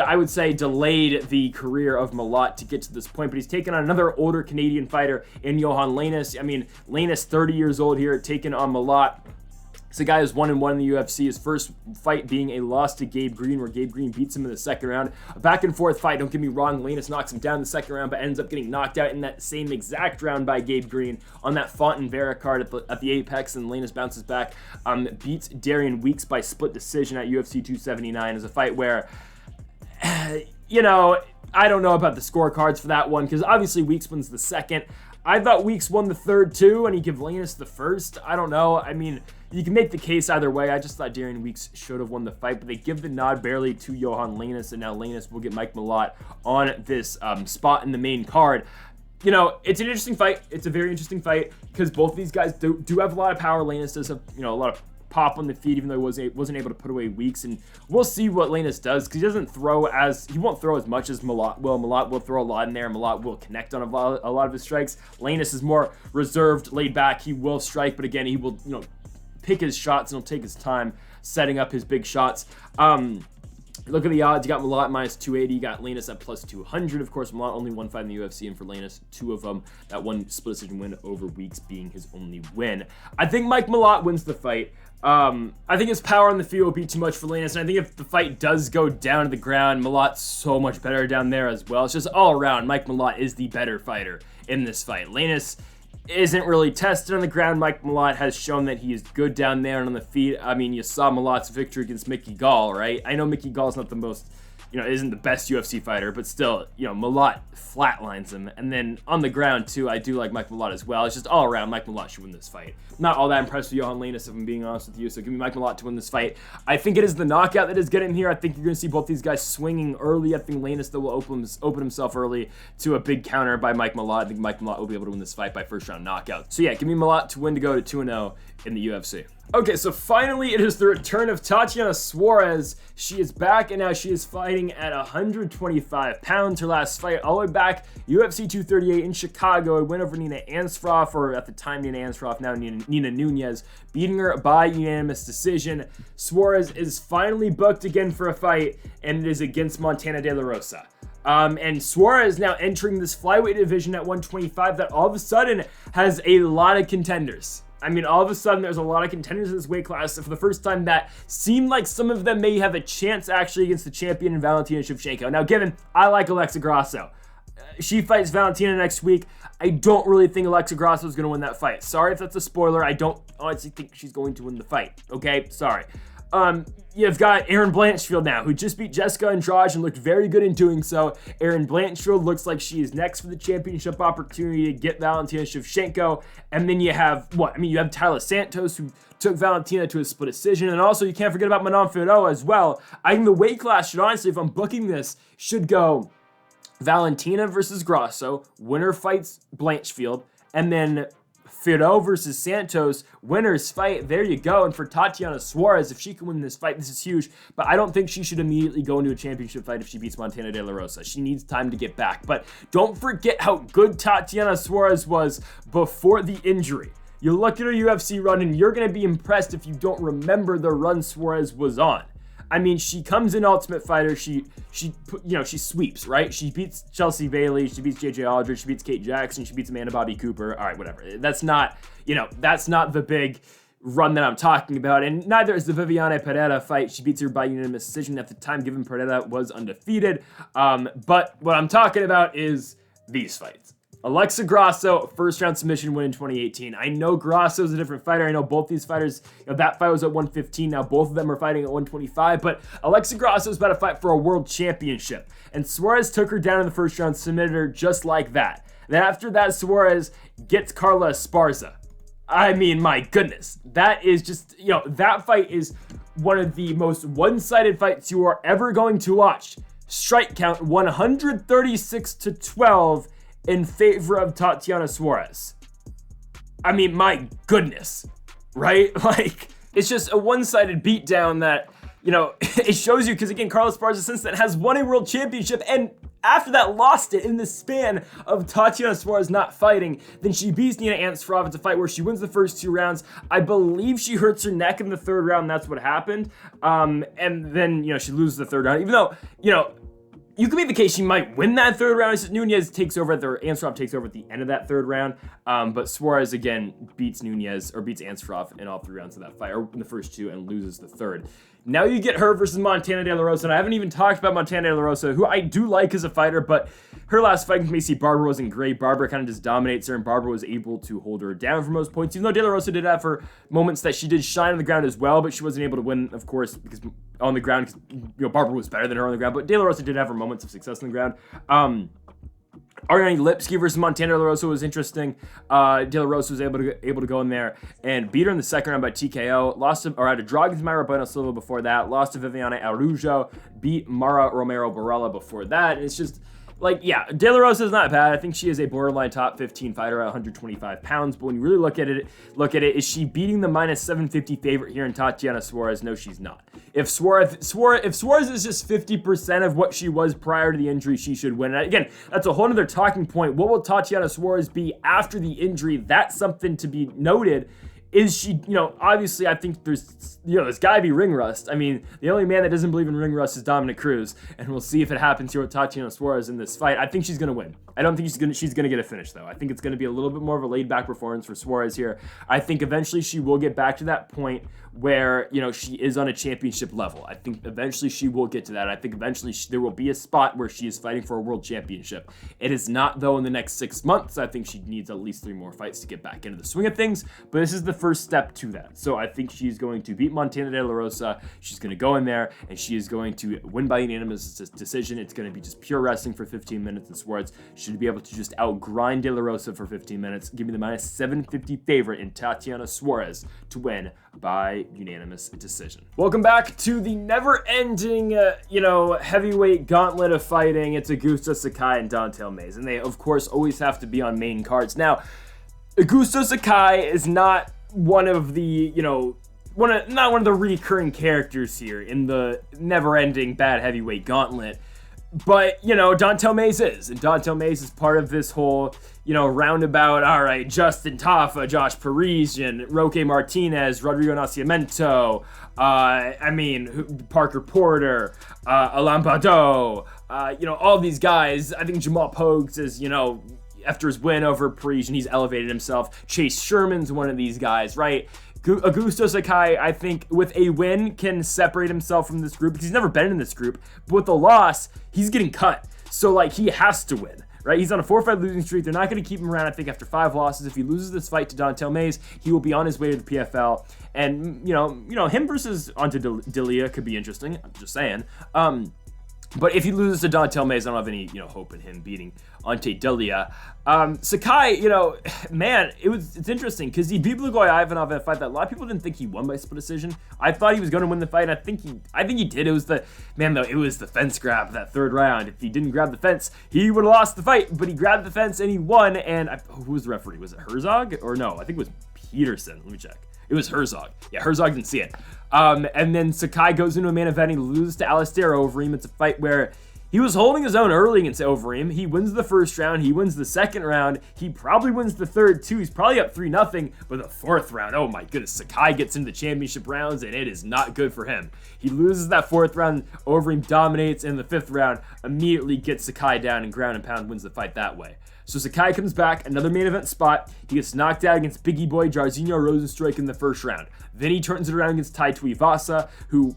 I would say, delayed the career of Mallott to get to this point. But he's taken on another older Canadian fighter in Johan Lainesse. Lainesse, 30 years old here, taking on Mallott. This guy is 1-1 in the UFC. His first fight being a loss to Gabe Green, where Gabe Green beats him in the second round. A back and forth fight, don't get me wrong. Lainesse knocks him down in the second round, but ends up getting knocked out in that same exact round by Gabe Green on that Fontaine Vera card at the Apex, and Lainesse bounces back, beats Darian Weeks by split decision at UFC 279. It's a fight where, I don't know about the scorecards for that one, because obviously Weeks wins the second. I thought Weeks won the third too, and he gave Lainesse the first. I don't know. You can make the case either way. I just thought Darian Weeks should have won the fight, but they give the nod barely to Johan Lainesse, and now Lainesse will get Mike Mallott on this spot in the main card. It's an interesting fight. It's a very interesting fight because both of these guys do have a lot of power. Lainesse does have, a lot of pop on the feet, even though he wasn't able to put away Weeks, and we'll see what Lainesse does, because he won't throw as much as Mallott will. Mallott will throw a lot in there, and Mallott will connect on a lot of his strikes. Lainesse is more reserved, laid back. He will strike, but again, he will pick his shots, and he'll take his time setting up his big shots. Look at the odds. You got Mallott -280. You got Lainesse at +200. Of course, Mallott only won 5 in the UFC, and for Lainesse, 2 of them, that one split decision win over Weeks being his only win. I think Mike Mallott wins the fight. I think his power on the field will be too much for Lainesse, and I think if the fight does go down to the ground, Mallott's so much better down there as well. It's just all around, Mike Mallott is the better fighter in this fight. Lainesse isn't really tested on the ground. Mike Mallott has shown that he is good down there and on the feet. I mean, you saw Mallott's victory against Mickey Gall, right? I know Mickey Gall's not the most, isn't the best UFC fighter, but still, Mallott flatlines him. And then on the ground, too, I do like Mike Mallott as well. It's just all around, Mike Mallott should win this fight. Not all that impressed with Johan Lainesse, if I'm being honest with you, so give me Mike Mallott to win this fight. I think it is the knockout that is getting here. I think you're going to see both these guys swinging early. I think Lainesse, though, will open himself early to a big counter by Mike Mallott. I think Mike Mallott will be able to win this fight by first-round knockout. So, yeah, give me Mallott to win to go to 2-0 in the UFC. Okay, so finally it is the return of Tatiana Suarez. She is back, and now she is fighting at 125 pounds. Her last fight all the way back, UFC 238 in Chicago, a win over Nina Ansfroff, or at the time Nina Ansfroff, now Nina Nunez, beating her by unanimous decision. Suarez is finally booked again for a fight, and it is against Montana De La Rosa. And Suarez now entering this flyweight division at 125 that all of a sudden has a lot of contenders. I mean, all of a sudden, there's a lot of contenders in this weight class. For the first time, that seemed like some of them may have a chance actually against the champion in Valentina Shevchenko. Now, given I like Alexa Grasso, she fights Valentina next week. I don't really think Alexa Grasso is going to win that fight. Sorry if that's a spoiler. I don't honestly think she's going to win the fight. Okay, sorry. You've got Erin Blanchfield now, who just beat Jessica Andrade and looked very good in doing so. Erin Blanchfield looks like she is next for the championship opportunity to get Valentina Shevchenko. And then you have, you have Tyler Santos, who took Valentina to a split decision. And also, you can't forget about Manon Fiorot as well. I think the weight class should honestly, if I'm booking this, should go Valentina versus Grasso, winner fights Blanchfield, and then Fiorot versus Santos, winners fight. There you go. And for Tatiana Suarez, if she can win this fight, this is huge. But I don't think she should immediately go into a championship fight if she beats Montana De La Rosa. She needs time to get back. But don't forget how good Tatiana Suarez was before the injury. You look at her UFC run, and you're going to be impressed if you don't remember the run Suarez was on. I mean, she comes in Ultimate Fighter, she sweeps, right? She beats Chelsea Bailey, she beats JJ Aldridge, she beats Kate Jackson, she beats Amanda Bobby Cooper. All right, whatever. That's not the big run that I'm talking about, and neither is the Viviane Pereira fight. She beats her by unanimous decision at the time, given Pereira was undefeated. But what I'm talking about is these fights. Alexa Grasso, first-round submission win in 2018. I know Grasso's a different fighter. I know both these fighters, that fight was at 115. Now both of them are fighting at 125. But Alexa Grasso is about to fight for a world championship. And Suarez took her down in the first round, submitted her just like that. Then after that, Suarez gets Carla Esparza. I mean, my goodness. That is just, that fight is one of the most one-sided fights you are ever going to watch. Strike count 136-12. In favor of Tatiana Suarez. I mean, my goodness, right? Like, it's just a one-sided beatdown that, it shows you, because again, Carlos Esparza since then has won a world championship, and after that lost it in the span of Tatiana Suarez not fighting. Then she beats Nina Ansfroff. It's a fight where she wins the first 2 rounds. I believe she hurts her neck in the 3rd round, and that's what happened. And then, she loses the 3rd round, even though, you could make the case she might win that 3rd round. Nunez takes over Ansfroff takes over at the end of that 3rd round. But Suarez again beats Ansfroff in all 3 rounds of that fight, or in the first 2, and loses the 3rd. Now you get her versus Montana De La Rosa, and I haven't even talked about Montana De La Rosa, who I do like as a fighter, but her last fight against Macy Barber wasn't great. Barber kind of just dominates her, and Barber was able to hold her down for most points, even though De La Rosa did have her moments that she did shine on the ground as well, but she wasn't able to win, of course, because on the ground, because Barber was better than her on the ground, but De La Rosa did have her moments of success on the ground. Ariane Lipski versus Montana De La Rosa was interesting. De La Rosa was able to go in there and beat her in the 2nd round by TKO. Had a draw against Mayra Bueno Silva before that. Lost to Viviane Araujo. Beat Mara Romero Barella before that. And it's just De La Rosa is not bad. I think she is a borderline top 15 fighter at 125 pounds. But when you really look at it, is she beating the -750 favorite here in Tatiana Suarez? No, she's not. If Suarez is just 50% of what she was prior to the injury, she should win. And again, that's a whole other talking point. What will Tatiana Suarez be after the injury? That's something to be noted. Is she, obviously I think there's got to be ring rust. I mean, the only man that doesn't believe in ring rust is Dominic Cruz, and we'll see if it happens here with Tatiana Suarez in this fight. I think she's going to win. I don't think she's going to get a finish, though. I think it's going to be a little bit more of a laid-back performance for Suarez here. I think eventually she will get back to that point where, she is on a championship level. I think eventually she will get to that. I think eventually there will be a spot where she is fighting for a world championship. It is not, though, in the next 6 months. I think she needs at least 3 more fights to get back into the swing of things, but this is the first step to that. So I think she's going to beat Montana De La Rosa. She's going to go in there, and she is going to win by unanimous decision. It's going to be just pure wrestling for 15 minutes, and Suarez should be able to just outgrind De La Rosa for 15 minutes. Give me the minus 750 favorite in Tatiana Suarez to win by unanimous decision. Welcome back to the never-ending, heavyweight gauntlet of fighting. It's Augusto Sakai and Don'Tale Mayes, and they, of course, always have to be on main cards. Now, Augusto Sakai is not one of the, not one of the recurring characters here in the never-ending bad heavyweight gauntlet. But, Don'Tale Mayes is. And Don'Tale Mayes is part of this whole, roundabout, all right, Justin Tafa, Josh Parisian, Roque Martinez, Rodrigo Nascimento, Parker Porter, Alain Baudot, all these guys. I think Jamal Pogues is, after his win over Parisian, he's elevated himself. Chase Sherman's one of these guys, right? Augusto Sakai, I think, with a win, can separate himself from this group because he's never been in this group. But with a loss, he's getting cut. So, he has to win, right? He's on a 4-5 losing streak. They're not going to keep him around, I think, after 5 losses. If he loses this fight to Don'Tale Mayes, he will be on his way to the PFL. And, him versus Ante Delia could be interesting. I'm just saying. But if he loses to Don'Tale Mayes, I don't have any, hope in him beating Ante Delia. Sakai, it's interesting because he beat Blagoy Ivanov in a fight that a lot of people didn't think he won by split decision. I thought he was going to win the fight. I think he did. It was the fence grab that 3rd round. If he didn't grab the fence, he would have lost the fight. But he grabbed the fence and he won. And who was the referee? Was it Herzog or no? I think it was Peterson. Let me check. It was Herzog. Yeah, Herzog didn't see it. And then Sakai goes into a main event. He loses to Alistair Overeem. It's a fight where he was holding his own early against Overeem. He wins the 1st round. He wins the 2nd round. He probably wins the 3rd too. He's probably up 3-0. But the 4th round, oh my goodness, Sakai gets into the championship rounds, and it is not good for him. He loses that 4th round. Overeem dominates, and the 5th round immediately gets Sakai down and ground and pound wins the fight that way. So Sakai comes back, another main event spot. He gets knocked out against Biggie Boy Jairzinho Rozenstruik in the 1st round. Then he turns it around against Tai Tuivasa, who,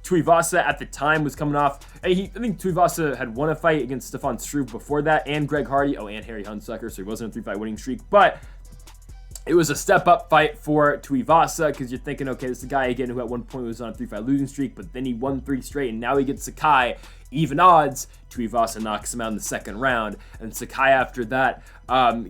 Tuivasa at the time was coming off. I think Tuivasa had won a fight against Stefan Struve before that, and Greg Hardy, and Harry Hunsucker, so he wasn't a 3-fight winning streak. But it was a step-up fight for Tuivasa because you're thinking, okay, this is a guy, again, who at one point was on a 3-fight losing streak, but then he won 3 straight, and now he gets Sakai. Even odds, Tuivasa knocks him out in the 2nd round, and Sakai after that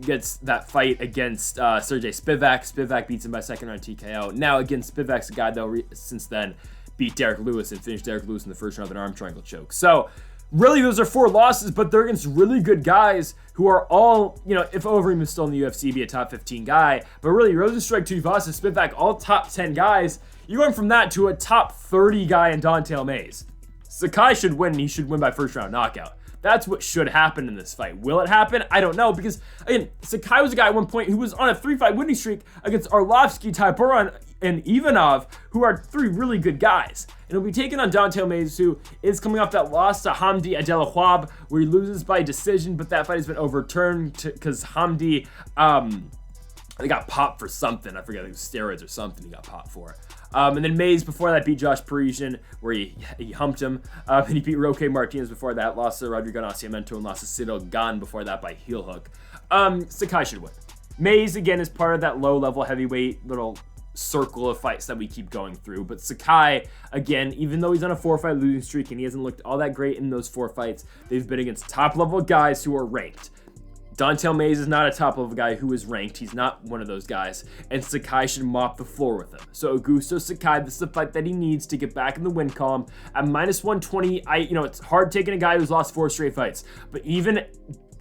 gets that fight against Sergey Spivak. Spivak beats him by 2nd round TKO. Now, again, Spivak's a guy, though, since then, beat Derek Lewis and finished Derek Lewis in the 1st round with an arm triangle choke. So, really, those are 4 losses, but they're against really good guys who are all, if Overeem is still in the UFC, be a top 15 guy. But really, Rozenstruik, Tuivasa, Spivak, all top 10 guys. You're going from that to a top 30 guy in Don'Tale Mayes. Sakai should win, and he should win by 1st round knockout. That's what should happen in this fight. Will it happen? I don't know, because, again, Sakai was a guy at one point who was on a 3-fight winning streak against Arlovsky, Tybura, and Ivanov, who are 3 really good guys. And he'll be taking on Don'Tale Mayes, who is coming off that loss to Hamdi Adelahwab, where he loses by decision, but that fight has been overturned because Hamdi, they got popped for something. I forget, it was steroids or something he got popped for. And then Mayes before that beat Josh Parisian, where he humped him. And he beat Roque Martinez before that, lost to Rodrigo Nascimento, and lost to Cyril Gane before that by heel hook. Sakai should win. Mayes, again, is part of that low-level heavyweight little circle of fights that we keep going through. But Sakai, again, even though he's on a 4-fight losing streak and he hasn't looked all that great in those 4 fights, they've been against top-level guys who are ranked. Don'Tale Mayes is not a top-level guy who is ranked. He's not one of those guys. And Sakai should mop the floor with him. So Augusto Sakai, this is the fight that he needs to get back in the win column. At minus 120, it's hard taking a guy who's lost 4 straight fights. But even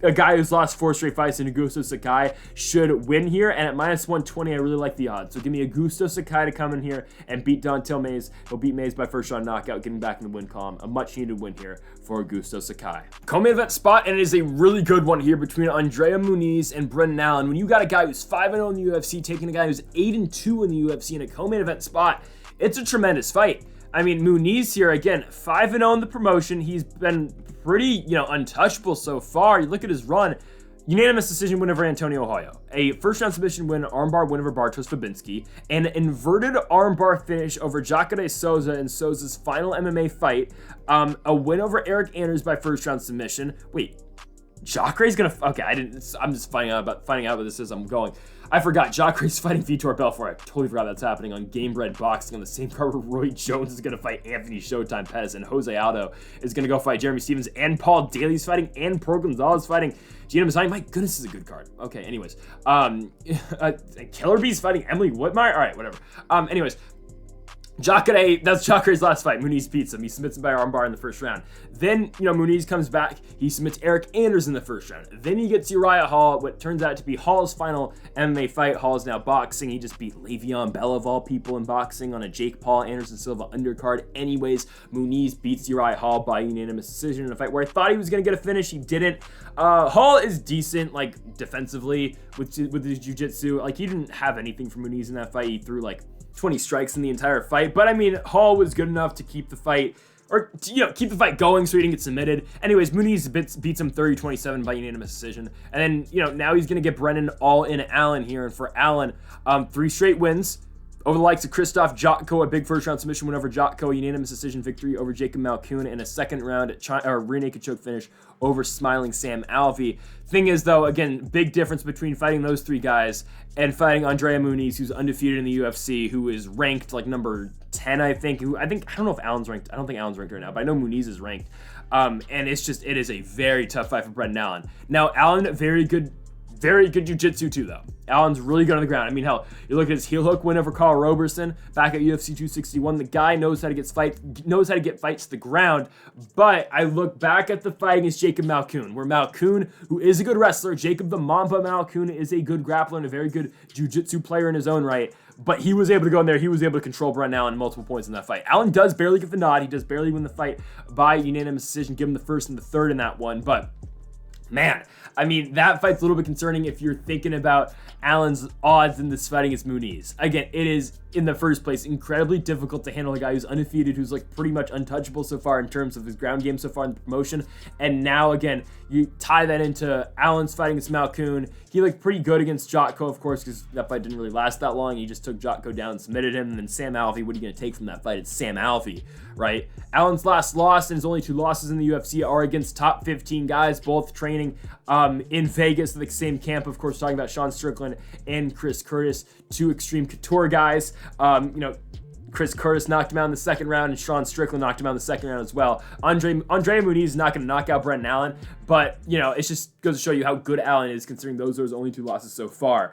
a guy who's lost 4 straight fights in Augusto Sakai should win here. And at -120, I really like the odds. So give me Augusto Sakai to come in here and beat Don'Tale Mayes. He'll beat Mayes by first round knockout, getting back in the win column. A much needed win here for Augusto Sakai. Co-main event spot, and it is a really good one here between Andrea Muniz and Brendan Allen. When you got a guy who's 5-0 in the UFC taking a guy who's 8-2 in the UFC in a co-main event spot, it's a tremendous fight. I mean, Muniz here, again, 5-0 in the promotion. He's been pretty, untouchable so far. You look at his run. Unanimous decision win over Antonio Hoyo. A first-round submission win, armbar win over Bartosz Fabinski. An inverted armbar finish over Jacare Souza in Souza's final MMA fight. A win over Eric Anders by first-round submission. Wait, Jacare's gonna... Okay, I'm just finding out what this is. I'm going... I forgot, Jacare's fighting Vitor Belfort. I totally forgot that's happening on Game Bread Boxing on the same card where Roy Jones is going to fight Anthony Showtime Pettis, and Jose Aldo is going to go fight Jeremy Stevens, and Paul Daly's fighting, and Pro Gonzalez fighting Gina Mazany. My goodness, this is a good card. Okay, anyways. Killer Bee's fighting Emily Whitmire? All right, whatever. Anyways. Jacare, that's Jacare's last fight. Muniz beats him. He submits him by armbar in the first round. Then, Muniz comes back. He submits Eric Anders in the first round. Then he gets Uriah Hall, what turns out to be Hall's final MMA fight. Hall is now boxing. He just beat Le'Veon Bell of all people in boxing on a Jake Paul Anderson Silva undercard. Anyways, Muniz beats Uriah Hall by unanimous decision in a fight where I thought he was going to get a finish. He didn't. Hall is decent, defensively with his jiu-jitsu. He didn't have anything from Muniz in that fight. He threw, 20 strikes in the entire fight, but I mean, Hall was good enough to keep the fight, or keep the fight going so he didn't get submitted. Anyways, Muniz beats him 30-27 by unanimous decision, and then now he's gonna get Brendan all in Allen here, and for Allen, 3 straight wins over the likes of Krzysztof Jotko, a big first-round submission win over Jotko, unanimous decision victory over Jacob Malkoun, and a second-round rear naked choke finish over Smiling Sam Alvey. Thing is, though, again, big difference between fighting those 3 guys and fighting Andrea Muniz, who's undefeated in the UFC, who is ranked number 10, I think. I don't know if Allen's ranked. I don't think Allen's ranked right now, but I know Muniz is ranked. And it is a very tough fight for Brendan Allen. Now, Allen, very good jiu-jitsu too, though. Allen's really good on the ground. I mean, hell, you look at his heel hook win over Carl Roberson back at UFC 261. The guy knows how to get fights to the ground. But I look back at the fight against Jacob Malkoun, where Malkoun, who is a good wrestler, Jacob the Mamba Malkoun is a good grappler and a very good jiu-jitsu player in his own right. But he was able to go in there. He was able to control Brendan Allen at multiple points in that fight. Allen does barely get the nod. He does barely win the fight by unanimous decision, give him the first and the third in that one. But man, I mean, that fight's a little bit concerning if you're thinking about Allen's odds in this fight against Muniz. Again, it is, in the first place, incredibly difficult to handle a guy who's undefeated, who's pretty much untouchable so far in terms of his ground game so far in the promotion. And now, again, you tie that into Allen's fight against Malkoun. He looked pretty good against Jotko, of course, because that fight didn't really last that long. He just took Jotko down and submitted him. And then Sam Alvey, what are you going to take from that fight? It's Sam Alvey, right? Allen's last loss and his only 2 losses in the UFC are against top 15 guys, both training in Vegas, the same camp, of course, talking about Sean Strickland and Chris Curtis, 2 Extreme Couture guys. Chris Curtis knocked him out in the second round, and Sean Strickland knocked him out in the second round as well. Andrea Muniz is not going to knock out Brendan Allen, but, it just goes to show you how good Allen is, considering those are his only 2 losses so far.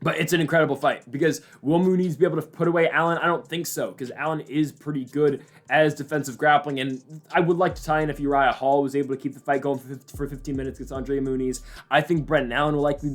But it's an incredible fight, because will Muniz be able to put away Allen? I don't think so, because Allen is pretty good as defensive grappling, and I would like to tie in if Uriah Hall was able to keep the fight going for 15 minutes against Andrea Muniz. I think Brendan Allen will likely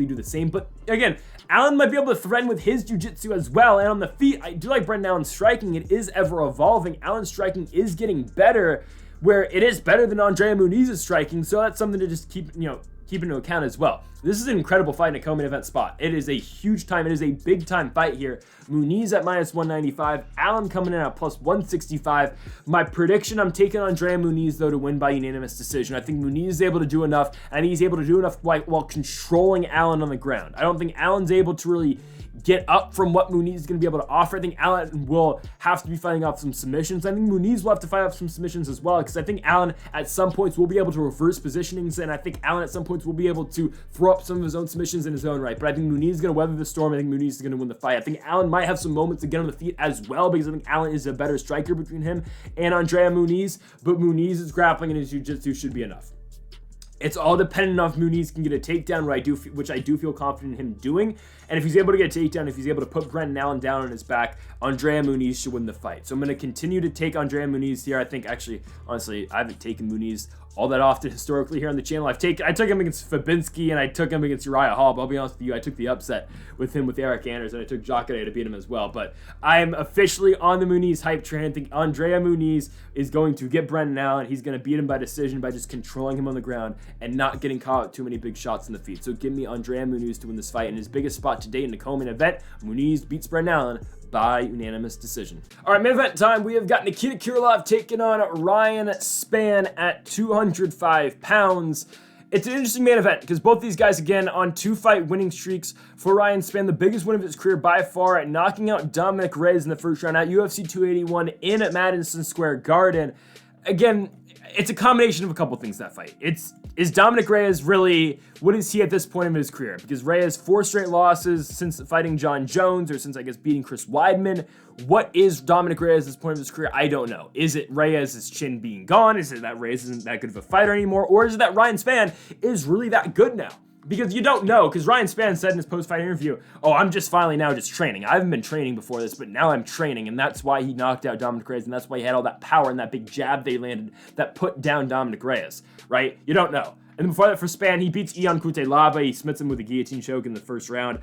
do the same, but again, Allen might be able to threaten with his jiu-jitsu as well, and on the feet, I do like Brendan Allen's striking. It is ever evolving. Allen's striking is getting better, where it is better than Andrea Muniz's striking, so that's something to just keep into account as well. This is an incredible fight in a co-main event spot. It is a huge time. It is a big time fight here. Muniz at -195. Allen coming in at +165. My prediction, I'm taking Andrea Muniz, though, to win by unanimous decision. I think Muniz is able to do enough, and he's able to do enough while controlling Allen on the ground. I don't think Allen's able to really get up from what Muniz is going to be able to offer. I think Allen will have to be fighting off some submissions. I think Muniz will have to fight off some submissions as well, because I think Allen at some points will be able to reverse positionings, and I think Allen at some points will be able to throw up some of his own submissions in his own right. But I think Muniz is going to weather the storm. I think Muniz is going to win the fight. I think Allen might have some moments to get on the feet as well, because I think Allen is a better striker between him and Andrea Muniz, but Muniz's grappling and his jiu-jitsu should be enough. It's all dependent on if Muniz can get a takedown, which I do feel confident in him doing. And if he's able to get a takedown, if he's able to put Brendan Allen down on his back, Andrea Muniz should win the fight. So I'm going to continue to take Andrea Muniz here. I think, actually, honestly, I haven't taken Muniz all that often historically here on the channel. I took him against Fabinski, and I took him against Uriah Hall, but I'll be honest with you, I took the upset with him with Eric Anders, and I took Jacare to beat him as well. But I am officially on the Muniz hype train. I think Andrea Muniz is going to get Brendan Allen. He's going to beat him by decision by just controlling him on the ground and not getting caught with too many big shots in the feet. So give me Andrea Muniz to win this fight in his biggest spot to date in the Cowan event. Muniz beats Brendan Allen by unanimous decision. All right, main event time. We have got Nikita Krylov taking on Ryan Spann at 205 pounds. It's an interesting main event because both these guys, again, on 2-fight winning streaks. For Ryan Spann, the biggest win of his career by far, at knocking out Dominic Reyes in the first round at UFC 281 in at Madison Square Garden. Again, it's a combination of a couple things, that fight. Is Dominic Reyes really, what is he at this point in his career? Because Reyes, 4 straight losses since fighting John Jones, or since, I guess, beating Chris Weidman. What is Dominic Reyes at this point of his career? I don't know. Is it Reyes' chin being gone? Is it that Reyes isn't that good of a fighter anymore? Or is it that Ryan Spann is really that good now? Because you don't know, because Ryan Spann said in his post-fight interview, oh, I'm just finally now just training. I haven't been training before this, but now I'm training, and that's why he knocked out Dominic Reyes, and that's why he had all that power and that big jab they landed that put down Dominic Reyes, right? You don't know. And then before that, for Spann, he beats Ion Cutelaba. He smits him with a guillotine choke in the first round.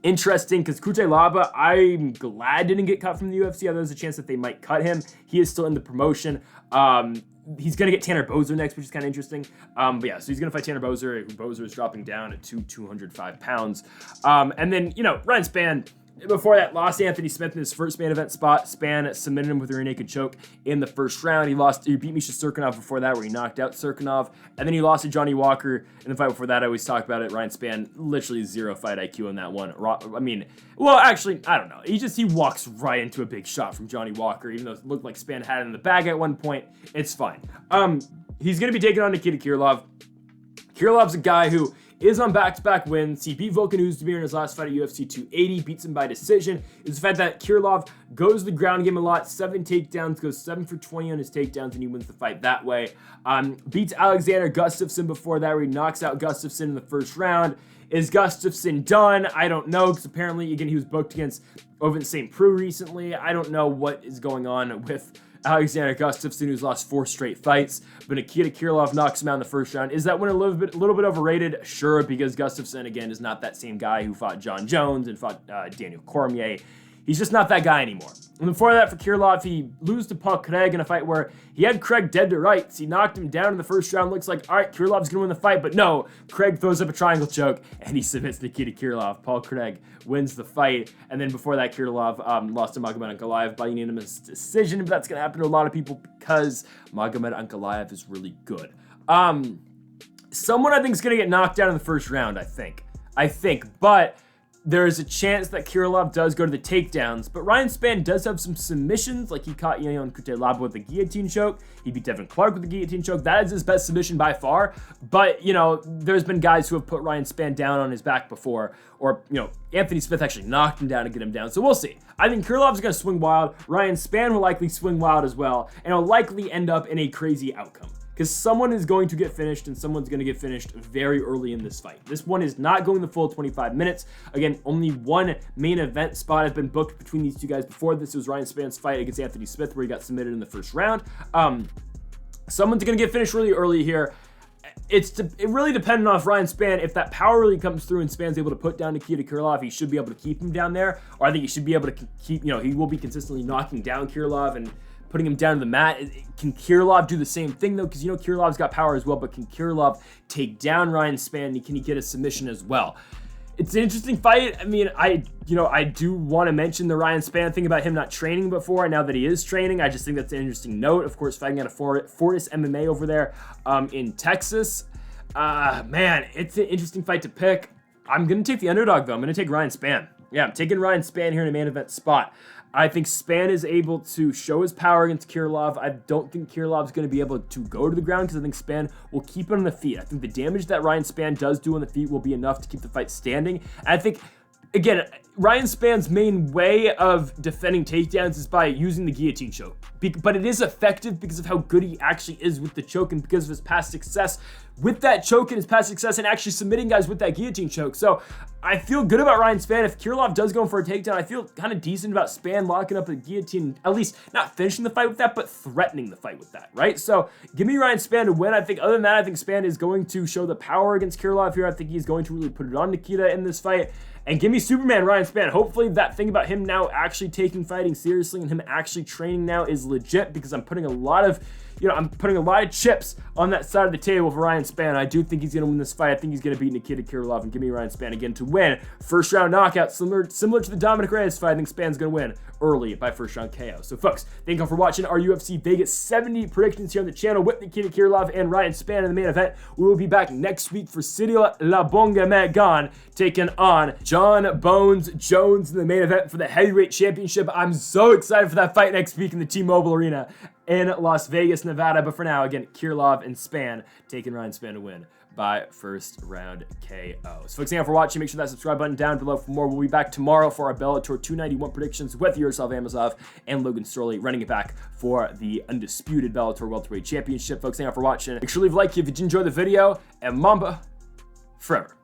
Interesting, because Cutelaba, I'm glad didn't get cut from the UFC. I thought there's a chance that they might cut him. He is still in the promotion. He's going to get Tanner Boser next, which is kind of interesting. But yeah, so he's going to fight Tanner Boser. Boser is dropping down at 205 pounds. And then, Ryan Spann, before that, lost Anthony Smith in his first main event spot. Spann submitted him with a rear naked choke in the first round. He beat Misha Serkinov before that, where he knocked out Serkinov. And then he lost to Johnny Walker in the fight before that. I always talk about it. Ryan Spann, literally 0 fight IQ in that one. I mean, well, actually, I don't know. He walks right into a big shot from Johnny Walker, even though it looked like Spann had it in the bag at one point. It's fine. He's going to be taking on Nikita Krylov. Krylov's a guy who is on back-to-back wins. He beat Volkan Oezdemir in his last fight at UFC 280, beats him by decision. It's the fact that Krylov goes to the ground game a lot, 7 takedowns, goes 7 for 20 on his takedowns, and he wins the fight that way. Beats Alexander Gustafsson before that, where he knocks out Gustafsson in the first round. Is Gustafsson done? I don't know, because apparently, again, he was booked against Ovin St. Preux recently. I don't know what is going on with Alexander Gustafsson, who's lost 4 straight fights, but Nikita Krylov knocks him out in the first round. Is that one a little bit overrated? Sure, because Gustafsson, again, is not that same guy who fought John Jones and fought Daniel Cormier. He's just not that guy anymore. And before that, for Krylov, he loses to Paul Craig in a fight where he had Craig dead to rights. He knocked him down in the first round. Looks like, all right, Krylov's going to win the fight. But no, Craig throws up a triangle choke, and he submits Nikita Krylov. Paul Craig wins the fight. And then before that, Krylov lost to Magomed Ankalaev by unanimous decision. But that's going to happen to a lot of people because Magomed Ankalaev is really good. Someone I think is going to get knocked down in the first round, I think. But there is a chance that Krylov does go to the takedowns, but Ryan Spann does have some submissions, like he caught Ion Cutelaba with a guillotine choke. He beat Devin Clark with a guillotine choke. That is his best submission by far, but, there's been guys who have put Ryan Spann down on his back before, or, Anthony Smith actually knocked him down to get him down, so we'll see. I think Krylov's going to swing wild. Ryan Spann will likely swing wild as well, and it'll likely end up in a crazy outcome. Because someone is going to get finished, and someone's going to get finished very early in this fight. This one is not going the full 25 minutes. Again, only one main event spot has been booked between these two guys before this. It was Ryan Spann's fight against Anthony Smith, where he got submitted in the first round. Someone's going to get finished really early here. It really depends on if Ryan Spann, if that power really comes through and Spann's able to put down Nikita Krylov, he should be able to keep him down there. Or I think he should be able to keep, he will be consistently knocking down Krylov and putting him down to the mat. Can Krylov do the same thing, though? Because, Krylov's got power as well, but can Krylov take down Ryan Spann? Can he get a submission as well? It's an interesting fight. I mean, I do want to mention the Ryan Spann thing about him not training before, and now that he is training, I just think that's an interesting note. Of course, fighting out of Fortis MMA over there in Texas. Man, it's an interesting fight to pick. I'm going to take the underdog, though. I'm going to take Ryan Spann. Yeah, I'm taking Ryan Spann here in a main event spot. I think Spann is able to show his power against Krylov. I don't think Krylov's going to be able to go to the ground because I think Spann will keep it on the feet. I think the damage that Ryan Spann does do on the feet will be enough to keep the fight standing. And I think, again, Ryan Spann's main way of defending takedowns is by using the guillotine choke. But it is effective because of how good he actually is with the choke and because of his past success with that choke and his past success and actually submitting guys with that guillotine choke. So I feel good about Ryan Spann. If Krylov does go in for a takedown, I feel kind of decent about Spann locking up the guillotine, at least not finishing the fight with that, but threatening the fight with that, right? So give me Ryan Spann to win. I think other than that, I think Spann is going to show the power against Krylov here. I think he's going to really put it on Nikita in this fight. And give me Superman Ryan Spann. Hopefully that thing about him now actually taking fighting seriously and him actually training now is legit, because I'm putting a lot of, I'm putting a lot of chips on that side of the table for Ryan Spann. I do think he's going to win this fight. I think he's going to beat Nikita Krylov, and give me Ryan Spann again to win. First round knockout, similar to the Dominic Reyes fight. I think Spann's going to win early by first round KO. So folks, thank you all for watching our UFC Vegas 70 predictions here on the channel with Nikita Krylov and Ryan Spann in the main event. We will be back next week for Cyril La Bonga Megan taking on John Bones Jones in the main event for the heavyweight championship. I'm so excited for that fight next week in the T-Mobile Arena in Las Vegas, Nevada. But for now, again, Krylov and Spann taking Ryan Spann to win by first round KO. So folks, thank you for watching. Make sure that subscribe button down below for more. We'll be back tomorrow for our Bellator 291 predictions with Yaroslav Amosov and Logan Storley running it back for the undisputed Bellator welterweight championship. Folks, thank you for watching. Make sure to leave a like if you did enjoy the video, and Mamba forever.